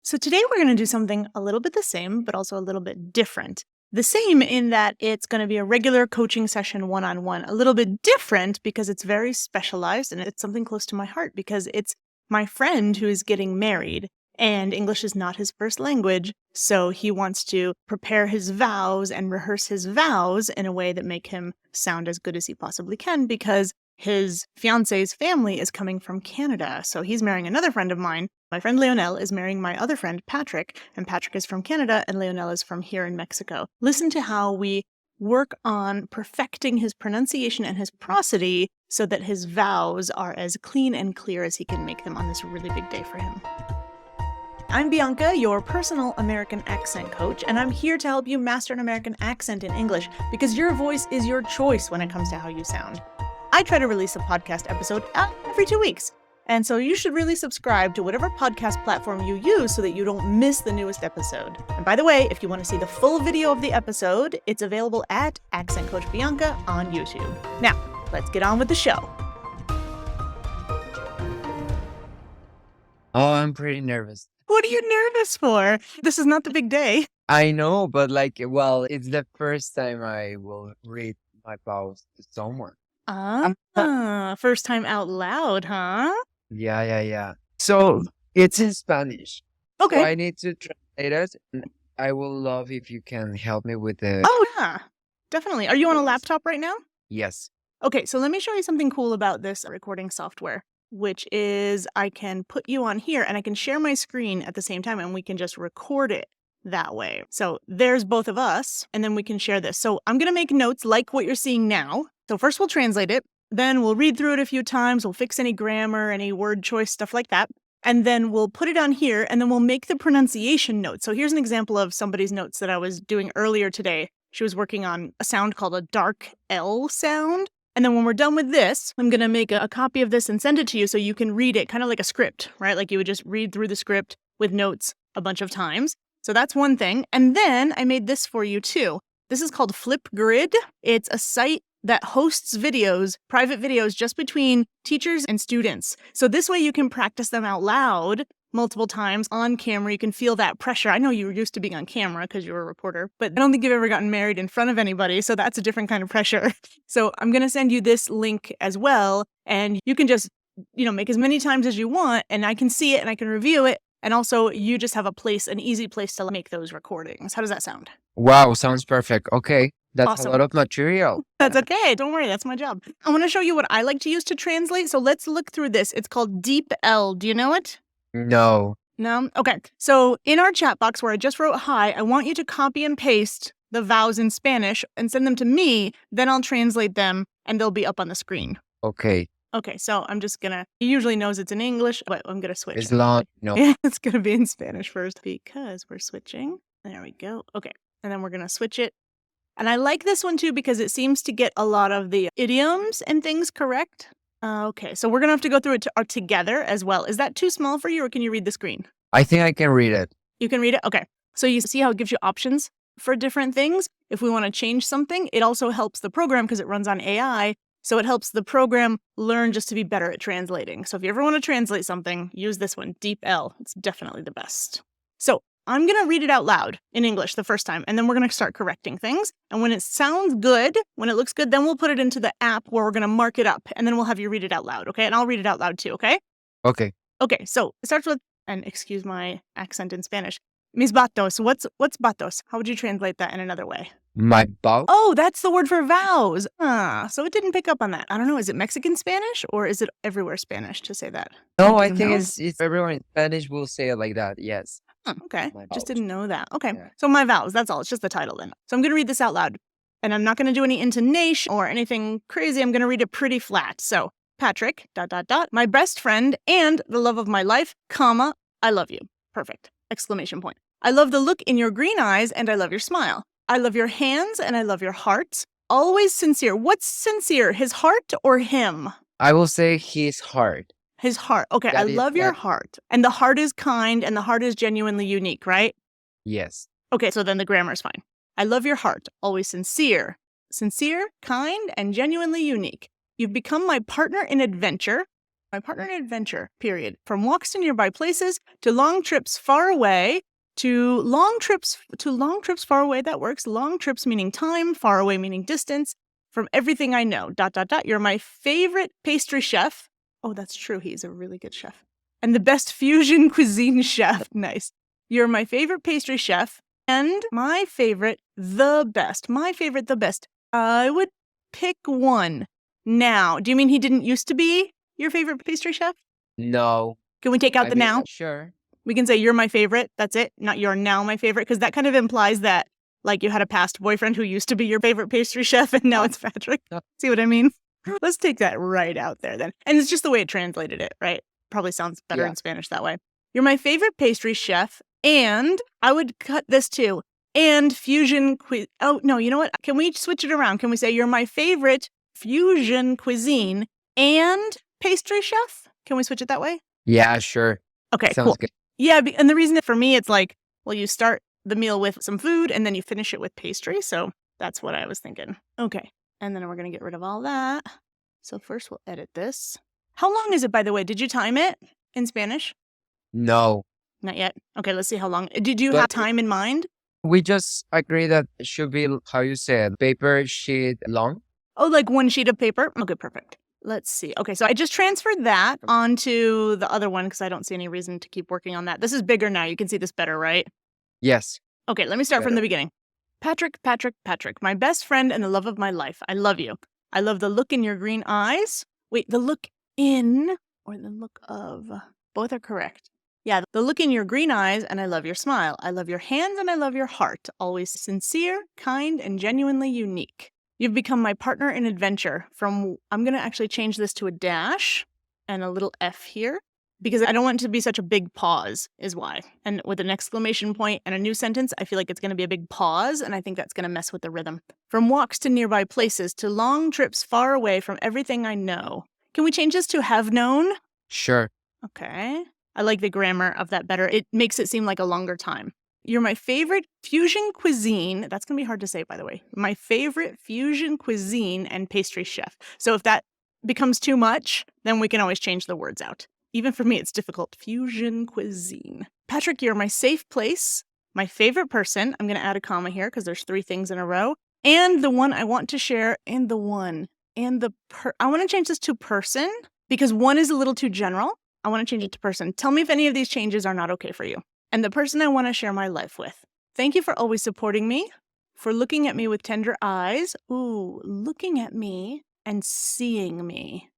So today we're going to do something a little bit the same, but also a little bit different. The same in that it's going to be a regular coaching session one-on-one, a little bit different because it's very specialized and it's something close to my heart because it's my friend who is getting married and English is not his first language. So he wants to prepare his vows and rehearse his vows in a way that make him sound as good as he possibly can because his fiance's family is coming from Canada. So he's marrying another friend of mine. My friend Leonel is marrying my other friend, Patrick, and Patrick is from Canada, and Leonel is from here in Mexico. Listen to how we work on perfecting his pronunciation and his prosody so that his vows are as clean and clear as he can make them on this really big day for him. I'm Bianca, your personal American accent coach, and I'm here to help you master an American accent in English because your voice is your choice when it comes to how you sound. I try to release a podcast episode every 2 weeks. And so you should really subscribe to whatever podcast platform you use so that you don't miss the newest episode. And by the way, if you want to see the full video of the episode, it's available at Accent Coach Bianca on YouTube. Now, let's get on with the show. Oh, I'm pretty nervous. What are you nervous for? This is not the big day. I know, but it's the first time I will read my vows to someone. First time out loud, huh? Yeah. So it's in Spanish. Okay. So I need to translate it. And I will love if you can help me with the... Oh, yeah, definitely. Are you on a laptop right now? Yes. Okay, so let me show you something cool about this recording software, which is I can put you on here and I can share my screen at the same time and we can just record it that way. So there's both of us and then we can share this. So I'm going to make notes like what you're seeing now. So first we'll translate it, then we'll read through it a few times, we'll fix any grammar, any word choice, stuff like that. And then we'll put it on here and then we'll make the pronunciation notes. So here's an example of somebody's notes that I was doing earlier today. She was working on a sound called a dark L sound. And then when we're done with this, I'm going to make a copy of this and send it to you so you can read it kind of like a script, right? Like you would just read through the script with notes a bunch of times. So that's one thing. And then I made this for you too. This is called Flipgrid. It's a site that hosts videos, private videos, just between teachers and students. So this way you can practice them out loud multiple times on camera. You can feel that pressure. I know you were used to being on camera because you were a reporter, but I don't think you've ever gotten married in front of anybody. So that's a different kind of pressure. So I'm going to send you this link as well. And you can just, make as many times as you want. And I can see it and I can review it. And also you just have an easy place to make those recordings. How does that sound? Wow, sounds perfect. Okay. That's Awesome. a lot of material. That's okay. Don't worry. That's my job. I want to show you what I like to use to translate. So let's look through this. It's called Deep L. Do you know it? No. No? Okay. So in our chat box where I just wrote hi, I want you to copy and paste the vows in Spanish and send them to me. Then I'll translate them and they'll be up on the screen. Okay. Okay. So I'm just going to, he usually knows it's in English, but I'm going to switch. It's long. No. Yeah, it's going to be in Spanish first because we're switching. There we go. Okay. And then we're going to switch it. And I like this one too because it seems to get a lot of the idioms and things correct. Okay, so we're going to have to go through it together as well. Is that too small for you or can you read the screen? I think I can read it. You can read it? Okay. So you see how it gives you options for different things? If we want to change something, it also helps the program because it runs on AI. So it helps the program learn just to be better at translating. So if you ever want to translate something, use this one, Deep L. It's definitely the best. So I'm going to read it out loud in English the first time, and then we're going to start correcting things. And when it sounds good, when it looks good, then we'll put it into the app where we're going to mark it up, and then we'll have you read it out loud, okay? And I'll read it out loud too, okay? Okay. Okay, so it starts with, and excuse my accent in Spanish, mis vatos. What's vatos? How would you translate that in another way? My vows? Oh, that's the word for vows. So it didn't pick up on that. I don't know, is it Mexican Spanish, or is it everywhere Spanish to say that? No, I think it's everyone in Spanish will say it like that, yes. Okay, My just vows. didn't know that. Okay, Yeah. So my vows, that's all. It's just the title then. So I'm going to read this out loud. And I'm not going to do any intonation or anything crazy. I'm going to read it pretty flat. So Patrick, ... my best friend and the love of my life, comma, I love you. Perfect. Exclamation point. I love the look in your green eyes and I love your smile. I love your hands and I love your heart. Always sincere. What's sincere? His heart or him? I will say his heart. His heart. Okay, I love your heart. And the heart is kind and the heart is genuinely unique, right? Yes. Okay, so then the grammar is fine. I love your heart. Always sincere. Sincere, kind, and genuinely unique. You've become my partner in adventure. My partner in adventure, period. From walks to nearby places to long trips far away to long trips far away. That works. Long trips meaning time, far away meaning distance. From everything I know, ... You're my favorite pastry chef. Oh, that's true. He's a really good chef. And the best fusion cuisine chef. Nice. You're my favorite pastry chef and my favorite, the best. My favorite, the best. I would pick one. Now, do you mean he didn't used to be your favorite pastry chef? No. Can we take out the now? Sure. We can say you're my favorite. That's it. Not you're now my favorite. Because that kind of implies that like you had a past boyfriend who used to be your favorite pastry chef and now it's Patrick. See what I mean? Let's take that right out there then. And it's just the way it translated it, right? Probably sounds better in Spanish that way. You're my favorite pastry chef. And I would cut this too. And fusion oh, no, you know what? Can we switch it around? Can we say you're my favorite fusion cuisine and pastry chef? Can we switch it that way? Yeah, sure. Okay, Sounds cool. good. Yeah, and the reason that for me, it's like, well, you start the meal with some food and then you finish it with pastry. So that's what I was thinking. Okay, and then we're going to get rid of all that. So first we'll edit this. How long is it, by the way? Did you time it in Spanish? No. Not yet. Okay, let's see how long. Did you have time in mind? We just agree that it should be, how you said, paper sheet long. Oh, like one sheet of paper? Okay, perfect. Let's see. Okay, so I just transferred that onto the other one because I don't see any reason to keep working on that. This is bigger now. You can see this better, right? Yes. Okay, let me start from the beginning. Patrick, my best friend and the love of my life. I love you. I love the look in your green eyes. Wait, the look in or the look of? Both are correct. Yeah, the look in your green eyes, and I love your smile. I love your hands and I love your heart. Always sincere, kind, and genuinely unique. You've become my partner in adventure. I'm going to actually change this to a dash and a little F here because I don't want it to be such a big pause is why. And with an exclamation point and a new sentence, I feel like it's going to be a big pause, and I think that's going to mess with the rhythm. From walks to nearby places to long trips far away from everything I know. Can we change this to have known? Sure. Okay. I like the grammar of that better. It makes it seem like a longer time. You're my favorite fusion cuisine. That's going to be hard to say, by the way. My favorite fusion cuisine and pastry chef. So if that becomes too much, then we can always change the words out. Even for me, it's difficult. Fusion cuisine. Patrick, you're my safe place, my favorite person. I'm going to add a comma here because there's 3 things in a row. And the one I want to share, and the one. And I want to change this to person because one is a little too general. I want to change it to person. Tell me if any of these changes are not okay for you. And the person I want to share my life with. Thank you for always supporting me, for looking at me with tender eyes. Ooh, looking at me and seeing me.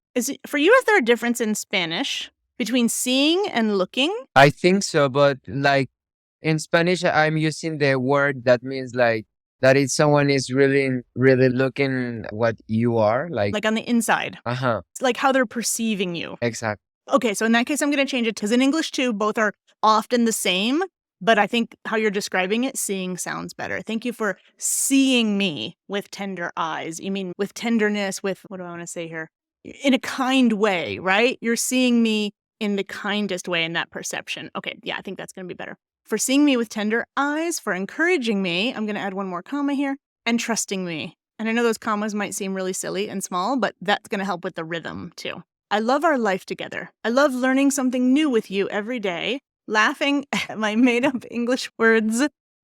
For you, is there a difference in Spanish between seeing and looking? I think so, but like in Spanish, I'm using the word that means like that if someone is really, really looking what you are, like on the inside. It's like how they're perceiving you. Exactly. Okay, so in that case, I'm going to change it because in English too, both are often the same, but I think how you're describing it, seeing sounds better. Thank you for seeing me with tender eyes. You mean with tenderness, with, what do I want to say here? In a kind way, right? You're seeing me in the kindest way in that perception. Okay, yeah, I think that's going to be better. For seeing me with tender eyes, for encouraging me, I'm going to add one more comma here, and trusting me. And I know those commas might seem really silly and small, but that's going to help with the rhythm too. I love our life together. I love learning something new with you every day, laughing at my made-up English words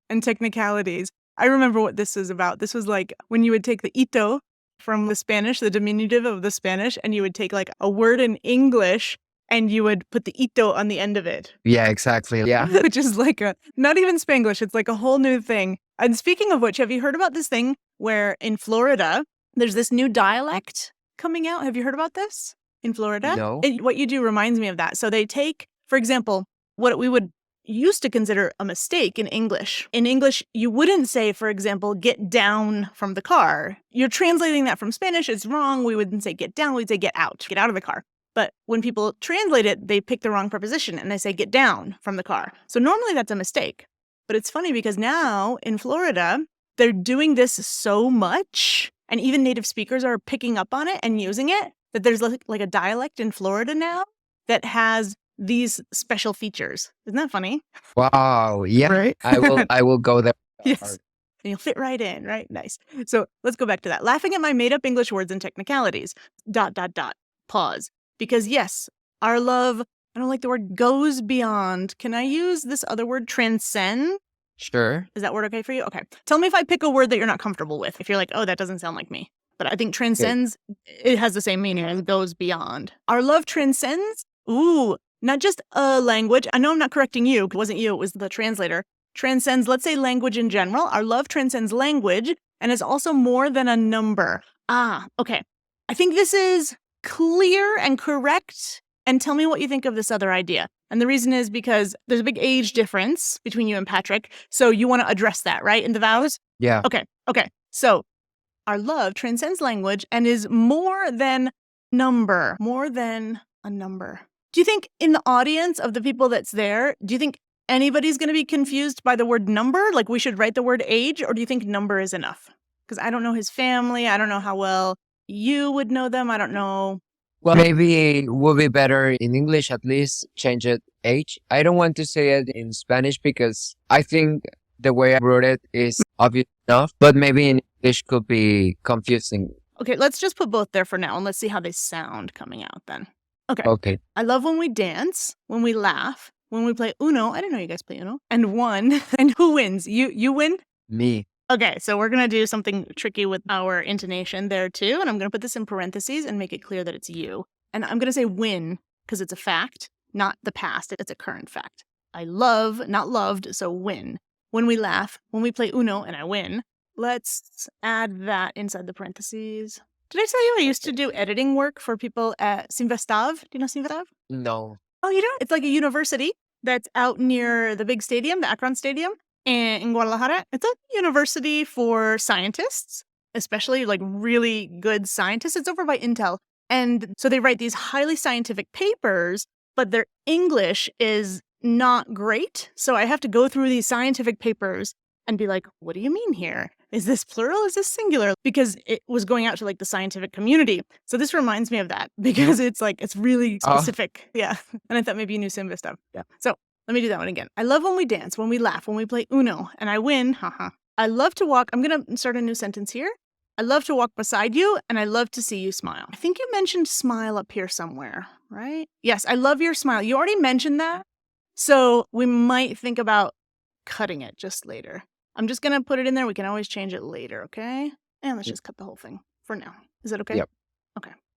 and technicalities. I remember what this is about. This was like when you would take the ito from the Spanish, the diminutive of the Spanish, and you would take like a word in English and you would put the ito on the end of it. Yeah, exactly. Yeah. Which is like not even Spanglish. It's like a whole new thing. And speaking of which, have you heard about this thing where in Florida, there's this new dialect coming out? Have you heard about this? In Florida? No. What you do reminds me of that. So they take, for example, what we would used to consider a mistake in English. In English, you wouldn't say, for example, get down from the car. You're translating that from Spanish. It's wrong. We wouldn't say get down. We'd say get out of the car. But when people translate it, they pick the wrong preposition and they say get down from the car. So normally that's a mistake. But it's funny because now in Florida, they're doing this so much, and even native speakers are picking up on it and using it, that there's like a dialect in Florida now that has these special features. Isn't that funny? Wow. Yeah. Right? I will go there. Yes. And you'll fit right in, right? Nice. So let's go back to that. Laughing at my made up English words and technicalities. ... Pause. Because yes, Our love, I don't like the word goes beyond. Can I use this other word, transcend? Sure. Is that word okay for you? Okay. Tell me if I pick a word that you're not comfortable with. If you're like, oh, that doesn't sound like me. But I think transcends, it has the same meaning as goes beyond. Our love transcends, ooh, not just a language. I know I'm not correcting you. It wasn't you, it was the translator. Transcends, let's say language in general. Our love transcends language and is also more than a number. Ah, okay. I think this is clear and correct. And tell me what you think of this other idea. And the reason is because there's a big age difference between you and Patrick. So you want to address that, right? In the vows? Yeah. Okay. So our love transcends language and is more than number, more than a number. Do you think in the audience of the people that's there, do you think anybody's going to be confused by the word number? Like we should write the word age, or do you think number is enough? Because I don't know his family. I don't know how well you would know them. I don't know. Well, maybe it would be better in English at least change it age. I don't want to say it in Spanish because I think the way I wrote it is obvious enough, but maybe in English could be confusing. Okay, let's just put both there for now and let's see how they sound coming out then. Okay. I love when we dance, when we laugh, when we play Uno. I didn't know you guys play Uno. And one. And who wins? You win? Me. Okay, so we're going to do something tricky with our intonation there too. And I'm going to put this in parentheses and make it clear that it's you. And I'm going to say win because it's a fact, not the past. It's a current fact. I love, not loved, so win. When we laugh, when we play Uno and I win, let's add that inside the parentheses. Did I tell you I used to do editing work for people at Sinvestav? Do you know Sinvestav? No. Oh, you don't? It's like a university that's out near the big stadium, the Akron Stadium in Guadalajara. It's a university for scientists, especially like really good scientists. It's over by Intel. And so they write these highly scientific papers, but their English is not great. So I have to go through these scientific papers and be like, what do you mean here? Is this plural? Is this singular? Because it was going out to like the scientific community. So this reminds me of that because it's like, it's really specific. Yeah. And I thought maybe you knew Simba stuff. Yeah. So let me do that one again. I love when we dance, when we laugh, when we play Uno, and I win. Haha. I love to walk. I'm going to start a new sentence here. I love to walk beside you, and I love to see you smile. I think you mentioned smile up here somewhere, right? Yes, I love your smile. You already mentioned that. So we might think about cutting it just later. I'm just going to put it in there. We can always change it later, okay? And let's just cut the whole thing for now. Is that okay? Yep.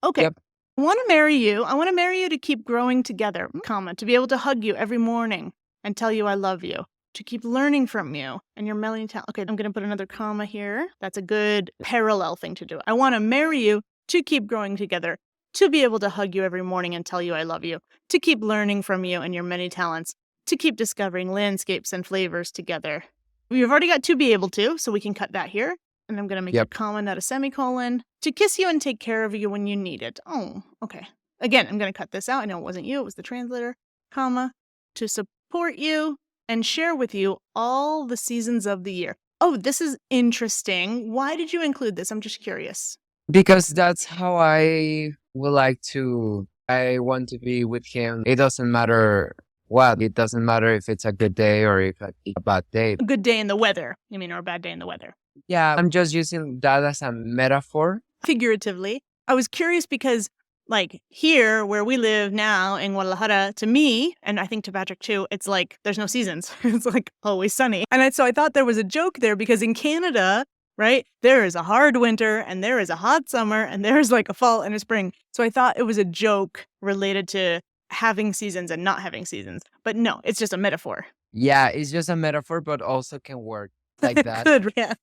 Okay. Yep. I want to marry you. I want to marry you to keep growing together, comma, to be able to hug you every morning and tell you I love you, to keep learning from you and your melody talent. Okay, I'm going to put another comma here. That's a good parallel thing to do. I want to marry you to keep growing together, to be able to hug you every morning and tell you I love you, to keep learning from you and your many talents, to keep discovering landscapes and flavors together. We've already got to be able to, so we can cut that here. And I'm going to make a comma, not a semicolon. To kiss you and take care of you when you need it. Oh, okay. Again, I'm going to cut this out. I know it wasn't you. It was the translator. Comma. To support you and share with you all the seasons of the year. Oh, this is interesting. Why did you include this? I'm just curious. Because that's how I would like to. I want to be with him. It doesn't matter what. It doesn't matter if it's a good day or if it's a bad day. A good day in the weather, you mean, or a bad day in the weather. Yeah, I'm just using that as a metaphor. Figuratively. I was curious because, like, here where we live now in Guadalajara, to me, and I think to Patrick too, it's like there's no seasons. It's like always sunny. And so I thought there was a joke there because in Canada, right, there is a hard winter and there is a hot summer and there's like a fall and a spring. So I thought it was a joke related to having seasons and not having seasons. But no, it's just a metaphor. Yeah, it's just a metaphor, but also can work like that. Good, yeah.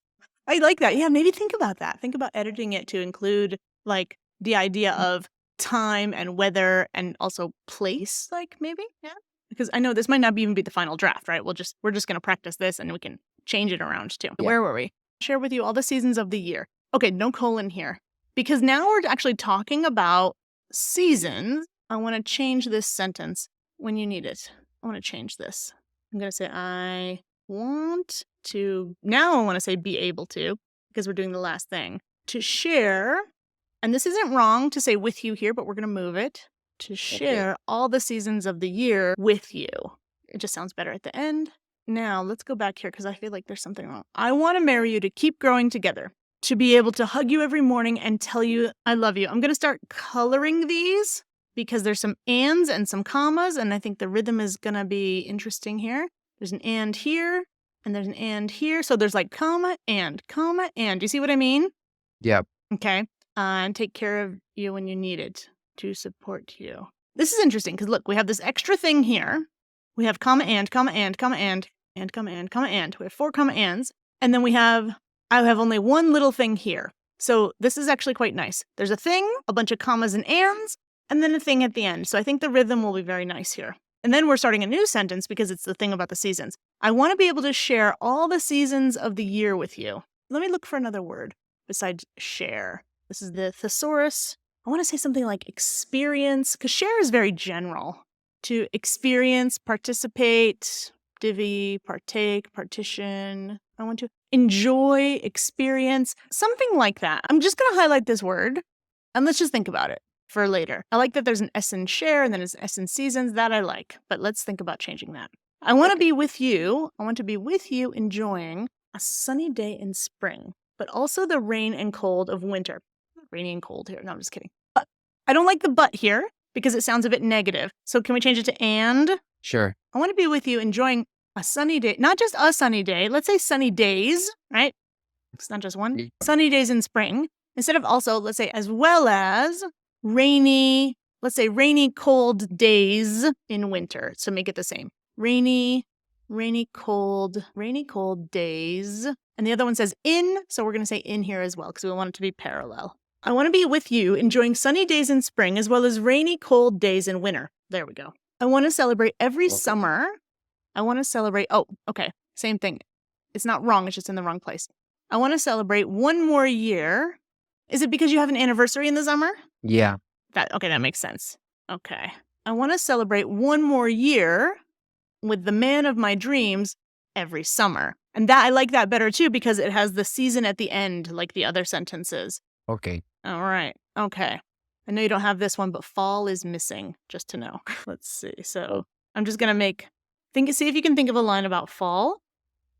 I like that. Yeah, maybe think about that. Think about editing it to include like the idea of time and weather and also place, like maybe, yeah. Because I know this might not even be the final draft, right? We're just going to practice this and we can change it around too. Yeah. Where were we? Share with you all the seasons of the year. Okay, no colon here. Because now we're actually talking about seasons. I want to change this sentence when you need it. I want to change this. I'm going to say I want to, now I want to say be able to, because we're doing the last thing, to share, and this isn't wrong to say with you here, but we're going to move it, to share all the seasons of the year with you. It just sounds better at the end. Now, let's go back here because I feel like there's something wrong. I want to marry you to keep growing together, to be able to hug you every morning and tell you I love you. I'm going to start coloring these because there's some ands and some commas, and I think the rhythm is going to be interesting here. There's an and here, and there's an and here. So there's like comma, and, comma, and. Do you see what I mean? Yep. Okay. And take care of you when you need it to support you. This is interesting because look, we have this extra thing here. We have comma, and, comma, and, comma, and comma, and, comma, and. We have 4 comma, ands. And then I have only one little thing here. So this is actually quite nice. There's a thing, a bunch of commas and ands, and then a thing at the end. So I think the rhythm will be very nice here. And then we're starting a new sentence because it's the thing about the seasons. I want to be able to share all the seasons of the year with you. Let me look for another word besides share. This is the thesaurus. I want to say something like experience, because share is very general. To experience, participate, divvy, partake, partition. I want to enjoy, experience, something like that. I'm just going to highlight this word, and let's just think about it for later. I like that there's an S in share, and then there's an S in seasons. That I like, but let's think about changing that. I want to be with you. I want to be with you enjoying a sunny day in spring, but also the rain and cold of winter. Rainy and cold here. No, I'm just kidding. But I don't like the but here because it sounds a bit negative. So can we change it to and? Sure. I want to be with you enjoying a sunny day, not just a sunny day. Let's say sunny days, right? It's not just one. Sunny days in spring. Instead of also, let's say as well as rainy, let's say rainy, cold days in winter. So make it the same. Rainy, cold days. And the other one says in, so we're going to say in here as well because we want it to be parallel. I want to be with you enjoying sunny days in spring as well as rainy, cold days in winter. There we go. I want to celebrate every summer. I want to celebrate, same thing. It's not wrong, it's just in the wrong place. I want to celebrate one more year. Is it because you have an anniversary in the summer? Yeah. That makes sense. Okay. I want to celebrate one more year with the man of my dreams every summer. And that I like that better too because it has the season at the end like the other sentences. Okay. All right. Okay. I know you don't have this one, but fall is missing, just to know. Let's see. So I'm just going to see if you can think of a line about fall.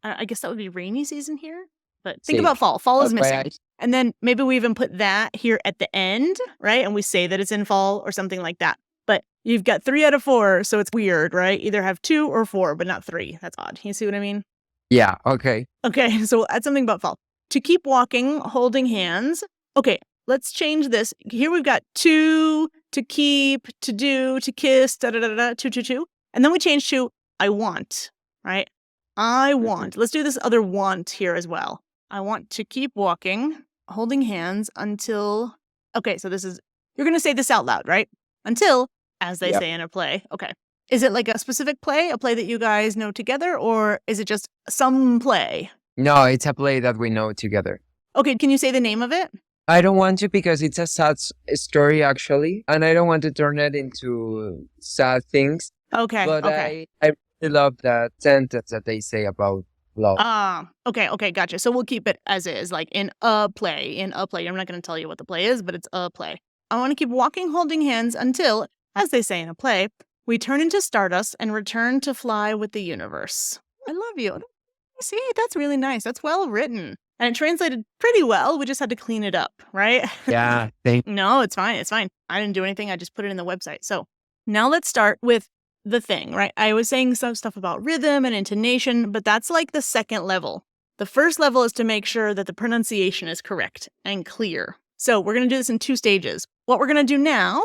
I guess that would be rainy season here. But think about fall. Fall is missing. And then maybe we even put that here at the end, right? And we say that it's in fall or something like that. But you've got 3 out of 4, so it's weird, right? Either have 2 or 4, but not 3. That's odd. You see what I mean? Yeah, okay. Okay, so we'll add something about fall. To keep walking, holding hands. Okay, let's change this. Here we've got to keep, to do, to kiss, to. And then we change to I want, right? I want. Let's do this other want here as well. I want to keep walking, holding hands until... Okay, so this is... You're going to say this out loud, right? Until, as they say in a play. Okay. Is it like a specific play, a play that you guys know together, or is it just some play? No, it's a play that we know together. Okay, can you say the name of it? I don't want to because it's a sad story, actually, and I don't want to turn it into sad things. Okay, but okay. I really love that sentence that they say about love. Okay, gotcha. So we'll keep it as is, like in a play. I'm not going to tell you what the play is, but it's a play. I want to keep walking, holding hands until, as they say in a play, we turn into stardust and return to fly with the universe. I love you. See, that's really nice. That's well written. And it translated pretty well. We just had to clean it up, right? Yeah, No, it's fine. It's fine. I didn't do anything. I just put it in the website. So now let's start with the thing, right? I was saying some stuff about rhythm and intonation, but that's like the second level. The first level is to make sure that the pronunciation is correct and clear. So we're going to do this in 2 stages. What we're going to do now,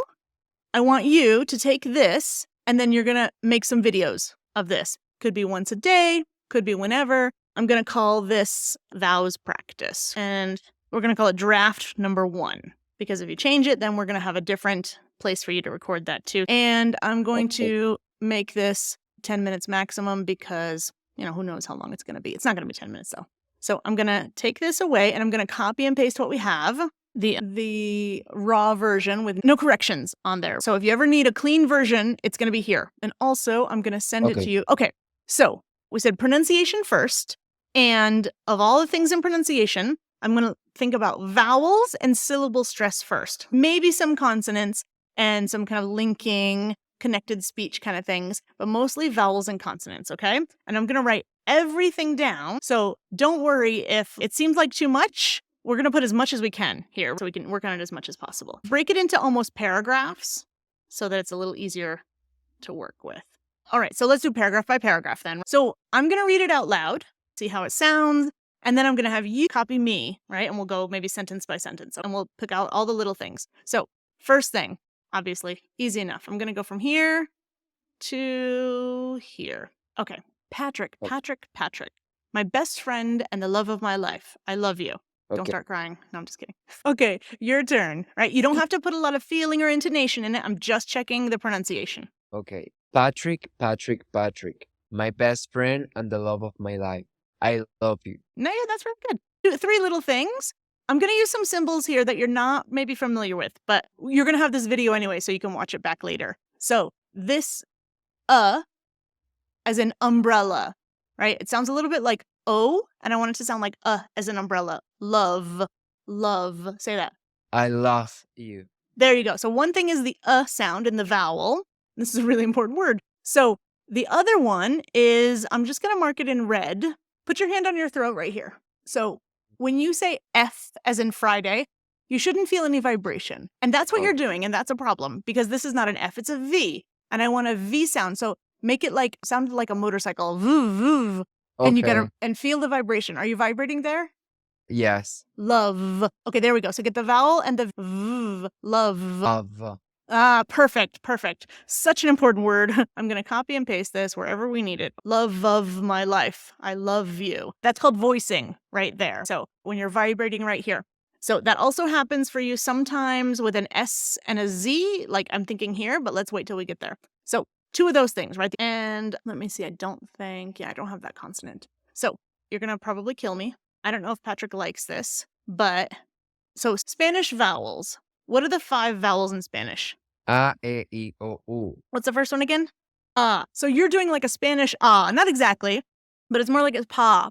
I want you to take this and then you're going to make some videos of this. Could be once a day, could be whenever. I'm going to call this Vows practice and we're going to call it draft number 1 because if you change it, then we're going to have a different place for you to record that too. And I'm going to make this 10 minutes maximum because, who knows how long it's going to be. It's not going to be 10 minutes though. So I'm going to take this away and I'm going to copy and paste what we have. The raw version with no corrections on there. So if you ever need a clean version, it's going to be here. And also, I'm going to send it to you. Okay, so we said pronunciation first. And of all the things in pronunciation, I'm going to think about vowels and syllable stress first. Maybe some consonants and some kind of linking, connected speech kind of things, but mostly vowels and consonants, okay? And I'm going to write everything down. So don't worry if it seems like too much. We're going to put as much as we can here so we can work on it as much as possible. Break it into almost paragraphs. so that it's a little easier to work with. All right, so let's do paragraph by paragraph then. So I'm going to read it out loud, see how it sounds, and then I'm going to have you copy me, right? And we'll go maybe sentence by sentence, and we'll pick out all the little things. So first thing, obviously, easy enough. I'm going to go from here to here. Okay, Patrick, my best friend and the love of my life. I love you. Don't Okay. start crying. No, I'm just kidding. Okay, your turn, right? You don't have to put a lot of feeling or intonation in it. I'm just checking the pronunciation. Okay. Patrick, my best friend and the love of my life. I love you. No, yeah, that's very good. Do 3 little things. I'm going to use some symbols here that you're not maybe familiar with, but you're going to have this video anyway, so you can watch it back later. So this as an umbrella, right? It sounds a little bit like O, and I want it to sound like as an umbrella. Love. Say that. I love you. There you go. So one thing is the sound in the vowel. This is a really important word. So the other one is, I'm just going to mark it in red. Put your hand on your throat right here. So when you say F as in Friday, you shouldn't feel any vibration. And that's what you're doing. And that's a problem because this is not an F, it's a V. And I want a V sound. So make it sound like a motorcycle. Voo. And you gotta, and feel the vibration. Are you vibrating there? Yes. Love. Okay, there we go. So get the vowel and the v, love. Love. Ah, perfect. Such an important word. I'm going to copy and paste this wherever we need it. Love of my life. I love you. That's called voicing right there. So when you're vibrating right here. So that also happens for you sometimes with an S and a Z, like I'm thinking here, but let's wait till we get there. So 2 of those things, right? And let me see. I don't have that consonant. So you're going to probably kill me. I don't know if Patrick likes this, but so Spanish vowels. What are the 5 vowels in Spanish? A, E, I, O, U. What's the first one again? Ah. So you're doing like a Spanish ah, not exactly, but it's more like it's pa.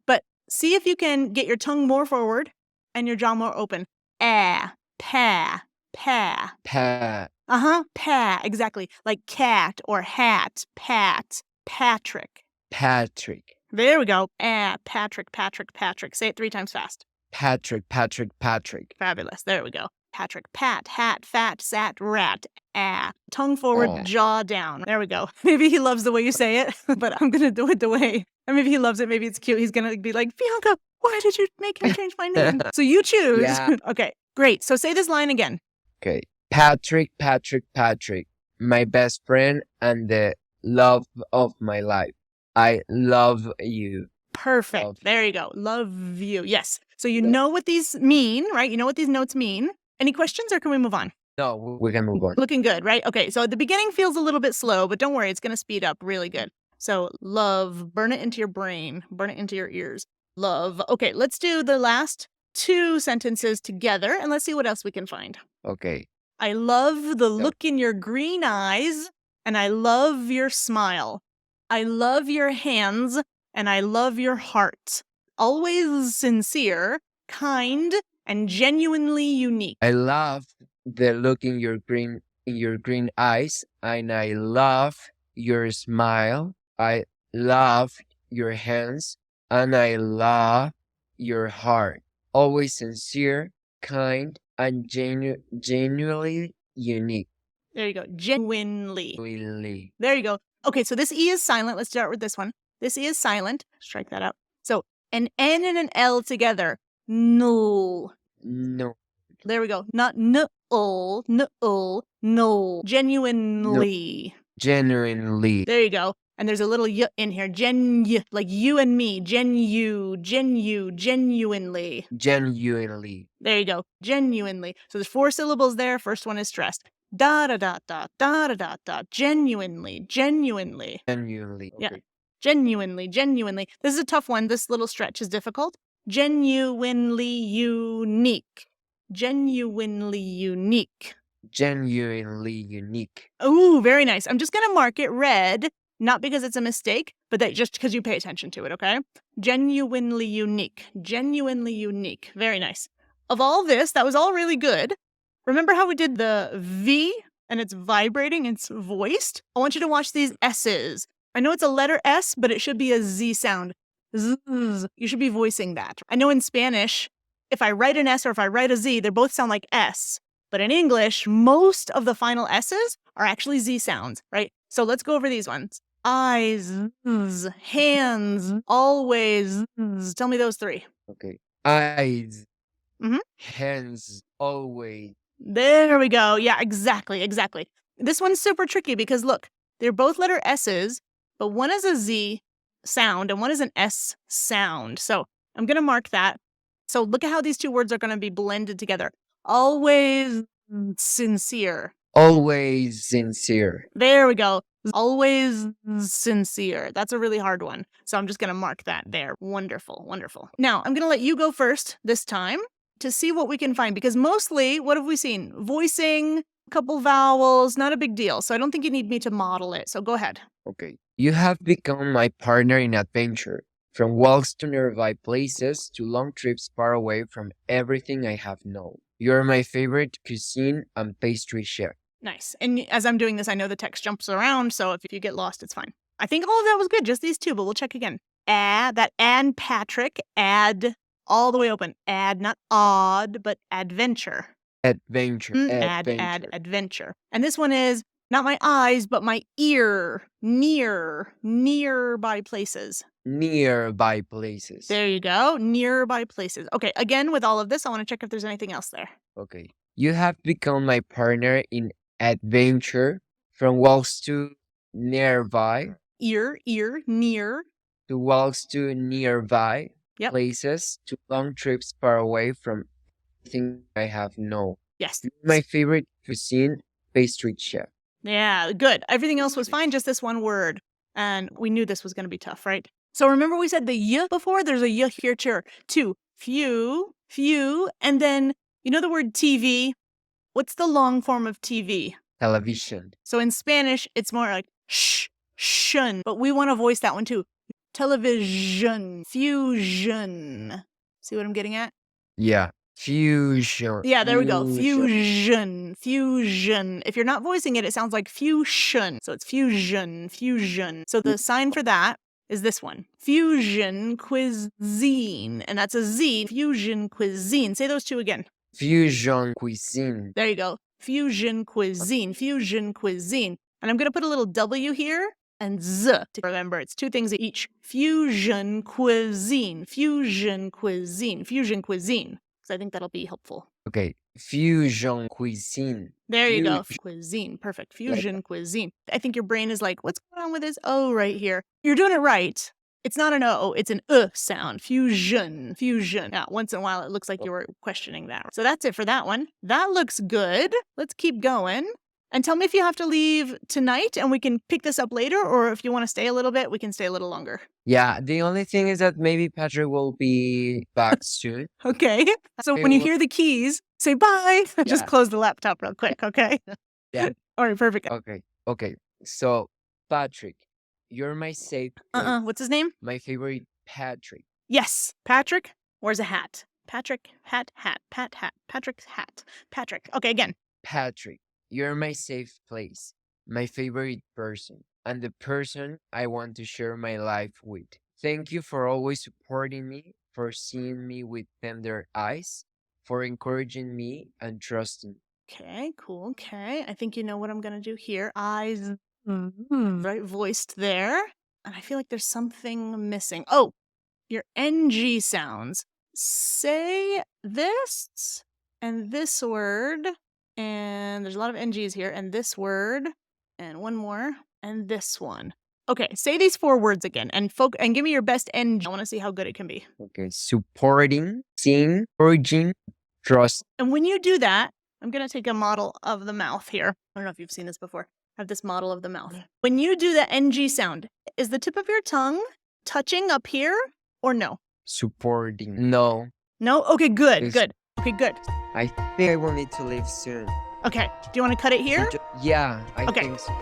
But see if you can get your tongue more forward and your jaw more open. Pa. Pa. Pa, exactly. Like cat or hat, pat, Patrick. There we go. Patrick. Say it 3 times fast. Patrick. Fabulous. There we go. Patrick, pat, hat, fat, sat, rat, tongue forward, jaw down. There we go. Maybe he loves the way you say it, but I'm going to do it the way. And maybe he loves it. Maybe it's cute. He's going to be like, Bianca, why did you make him change my name? So you choose. Yeah. Okay, great. So say this line again. Okay. Patrick, my best friend and the love of my life. I love you. Perfect. Love. There you go. Love you. Yes. So you know what these mean, right? You know what these notes mean. Any questions or can we move on? No, we can move on. Looking good, right? Okay, so at the beginning feels a little bit slow, but don't worry, it's going to speed up really good. So love, burn it into your brain, burn it into your ears. Love. Okay, let's do the last 2 sentences together and let's see what else we can find. Okay. I love the look in your green eyes and I love your smile. I love your hands and I love your heart. Always sincere, kind, and genuinely unique. I love the look in your green eyes, and I love your smile. I love your hands, and I love your heart. Always sincere, kind, and genuinely unique. There you go. Genuinely. Really. There you go. Okay, so this E is silent. Let's start with this one. This E is silent. Strike that out. So an N and an L together. No. There we go. Not no. Genuinely. Genuinely. There you go. And there's a little y in here. Like you and me. Genuinely. There you go. Genuinely. So there's 4 syllables there. First one is stressed. Da da da da da da da da. Genuinely. Okay. Yeah. Genuinely. This is a tough one. This little stretch is difficult. Genuinely unique. Ooh, very nice. I'm just going to mark it red, not because it's a mistake, but that just because you pay attention to it, okay? Genuinely unique. Very nice. Of all this, that was all really good. Remember how we did the V and it's vibrating, it's voiced? I want you to watch these S's. I know it's a letter S, but it should be a Z sound. Zzz. You should be voicing that. I know in Spanish, if I write an S or if I write a Z, they both sound like S. But in English, most of the final S's are actually Z sounds, right? So let's go over these ones. Eyes, hands, always. Tell me those three. Okay. Eyes, Mhm. hands, always. There we go. Yeah, exactly. This one's super tricky because look, they're both letter S's, but one is a Z sound and one is an S sound. So I'm going to mark that. So look at how these two words are going to be blended together. Always sincere. Always sincere. There we go. Always sincere. That's a really hard one. So I'm just going to mark that there. Wonderful. Now, I'm going to let you go first this time to see what we can find, because mostly, what have we seen? Voicing, a couple vowels, not a big deal. So I don't think you need me to model it. So go ahead. Okay. You have become my partner in adventure, from walks to nearby places to long trips far away from everything I have known. You're my favorite cuisine and pastry chef. Nice. And as I'm doing this, I know the text jumps around, so if you get lost, it's fine. I think all of that was good, just these two, but we'll check again. Add, that and Patrick, add, all the way open. Add, not odd, but adventure. Adventure. Add, adventure. And this one is not my eyes, but my ear, nearby places. Nearby places. There you go, nearby places. Okay, again, with all of this, I want to check if there's anything else there. Okay. You have become my partner in adventure, from walks to nearby. Ear, near. To walks to nearby Yep. places, to long trips far away from everything I have known. Yes. My favorite cuisine, pastry chef. Yeah, good. Everything else was fine, just this one word. And we knew this was going to be tough, right? So remember we said the y before? There's a y here too. Few, and then, you know the word TV? What's the long form of TV? Television. So in Spanish, it's more like shun, but we want to voice that one too. Television, fusion. See what I'm getting at? Yeah. Fusion. Yeah, there we go. Fusion. If you're not voicing it, it sounds like fusion. So it's fusion. So the sign for that is this one. Fusion cuisine. And that's a Z. Fusion cuisine. Say those two again. Fusion cuisine. There you go. Fusion cuisine. And I'm going to put a little W here and Z to remember. It's two things each. Fusion cuisine. So I think that'll be helpful. Okay. Fusion cuisine. There you go. Cuisine. Perfect. Fusion cuisine. I think your brain is like, what's going on with this O right here? You're doing it right. It's not an O, it's an sound. Fusion. Yeah, once in a while it looks like you were questioning that. So that's it for that one. That looks good. Let's keep going. And tell me if you have to leave tonight and we can pick this up later, or if you want to stay a little bit, we can stay a little longer. Yeah, the only thing is that maybe Patrick will be back soon. Okay. So when you hear the keys, say bye. Just close the laptop real quick, okay? Yeah. All right, perfect. Okay. So, Patrick, you're my safe place. What's his name? My favorite Patrick. Yes, Patrick. Where's a hat? Patrick, hat. Patrick's hat. Patrick. Okay, again. Patrick, you're my safe place, my favorite person, and the person I want to share my life with. Thank you for always supporting me, for seeing me with tender eyes, for encouraging me and trusting. Okay, cool. Okay, I think you know what I'm going to do here. Eyes, right, voiced there. And I feel like there's something missing. Oh, your NG sounds. Say this and this word. And there's a lot of NGs here. And this word. And one more. And this one. Okay, say these four words again. And give me your best NG. I want to see how good it can be. Okay, supporting, seeing, encouraging, trust. And when you do that, I'm going to take a model of the mouth here. I don't know if you've seen this before. I have this model of the mouth. When you do the NG sound, is the tip of your tongue touching up here or no? Supporting. No. No? Okay, good. Okay, good. I think I will need to leave soon. Okay, do you want to cut it here? Yeah, I think so.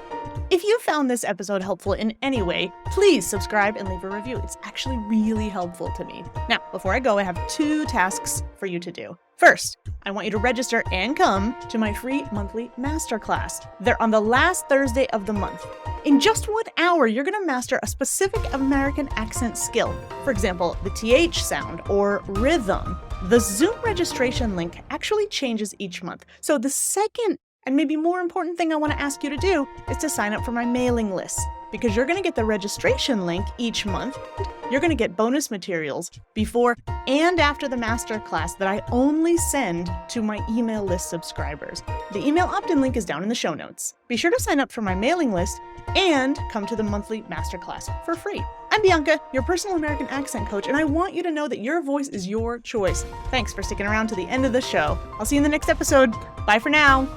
If you found this episode helpful in any way, please subscribe and leave a review. It's actually really helpful to me. Now, before I go, I have 2 tasks for you to do. First, I want you to register and come to my free monthly masterclass. They're on the last Thursday of the month. In just 1 hour, you're going to master a specific American accent skill. For example, the TH sound or rhythm. The Zoom registration link actually changes each month. So the second and maybe more important thing I want to ask you to do is to sign up for my mailing list, because you're going to get the registration link each month. You're going to get bonus materials before and after the masterclass that I only send to my email list subscribers. The email opt-in link is down in the show notes. Be sure to sign up for my mailing list and come to the monthly masterclass for free. I'm Bianca, your personal American accent coach, and I want you to know that your voice is your choice. Thanks for sticking around to the end of the show. I'll see you in the next episode. Bye for now.